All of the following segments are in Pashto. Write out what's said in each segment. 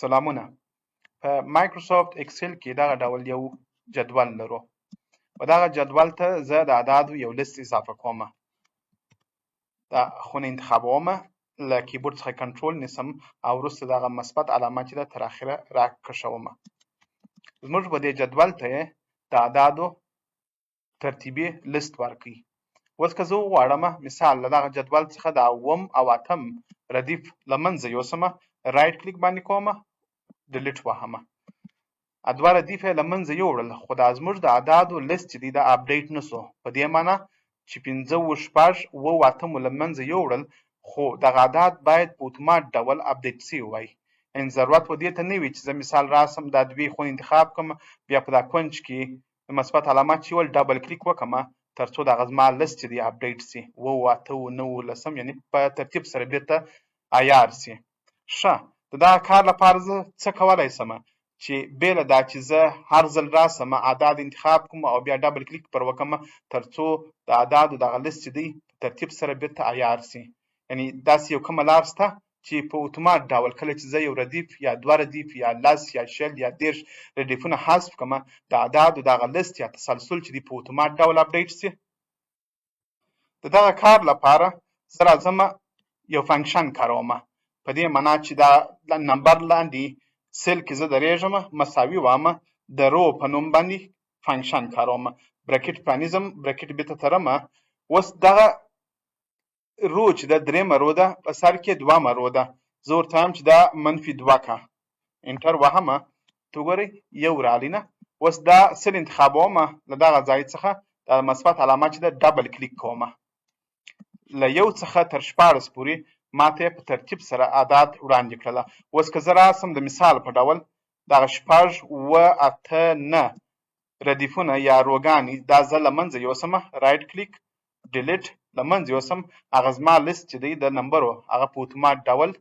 سلامونه. په مایکروسافت اکسل کې دغه ډول یو جدول لرو. په دغه جدول ته زه د اعدادو یو لیست اضافه کوم. دا خونه انتخابوم، له کیبورډ څخه کنټرول نیسم او وروسته دغه مثبت علامه چې ده تر اخره راکشوم. زموږ په دې جدول ته یې د اعدادو ترتیبي لیست ورکوي. اوس که زه وغواړم مثال له دغه جدول څخه د اووم او اتم ردیف له منځه یوسم، رایټ کلیک باندې کوم، ډیلیټ وهم. دوه ردیف یې له منځه یوړل، خو دا زموږ د اعدادو لیست چې دی دا اپډیټ نسو. په دې معنی چې 15 شپږ اوه اتم له منځه یوړل، خو دغه اعداد باید په اتومات ډول اپډیټ سوي وای. یعنې ضرورت په دې ته نه وي چې زه مثال راسم دا دوې خونې انتخاب کړم، بیا په دا کونج کې مثبت علامه چې ول ډبل کلیک وکړم تر څو دغه زما لیست چې دی اپډیټ سي، اوه اته نهه لسم، یعنې په ترتیب سره بیرته عیار سي. ښه، د دغه کار لپاره زه څه کولی سم چې بیله دا چې زه هر ځل راسم اعداد انتخاب کوم او بیا ډبل کلیک پر وکړم تر څو د اعدادو دغه لیست چې دی په ترتیب سره بیرته عیار سي. یعنې داسې یو کومه لار شته چې په اتومات ډول کله چې زه یو ردیف یا دوه ردیف یا لس یا شل یا دېرش ردیفونه حذف کړم، د اعدادو دغه لیست یا تسلسل چې دی په اتومات ډول اپډیټ سي. د دغه کار لپاره زه راځم یو فنکشن کاروم. په دې معنا چې دا نمبر لاندې سیل کې زه درېږم، مساوي وام، د رو په نوم باندې فنکشن کاروم. برکټ پرانیزم، برکټ بیرته تړم. اوس دغه رو چې ده درېیمه رو ده، په سر کې دوهمه رو ده. زه ورته وایم چې دا منفي دوه که، انټر وهم. ته وګورئ یو راغلی نه. اوس دا سل انتخابوم، له دغه ځای څخه د مثبت علامه چې ده ډبل کلیک کوم. له یو څخه تر 14 پورې ماته په ترتیب سره اعداد وړاندې کړله. اوس که زه راسم د مثال په ډول دغه شپږ اوه اته نه ردیفونه یا روګانې دا زه له منځه یوسم، رایټ کلیک ډیلیټ له منځه یوسم، هغه زما لیست چې دی د نمبرو هغه په اتومات ډول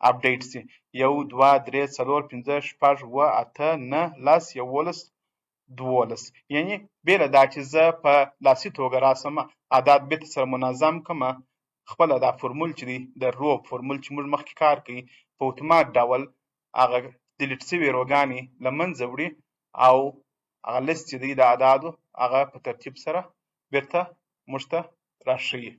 اپډیټ سي. یو دوه درې څلور پنځه شپږ اوه اته نه لس یولس دولس. یعنې بیله دا چې زه په لاسي توګه راسم اعداد بیرته سره منظم کړم، خپله دا فورمول چې دی د رو فورمول چې موږ مخکې کار کوي په اتومات ډول هغه ډیلیټ سوي روګانې له منځه وړي او هغه لیست چې دی د اعدادو هغه په ترتیب سره بیرته موږ ته راښیي.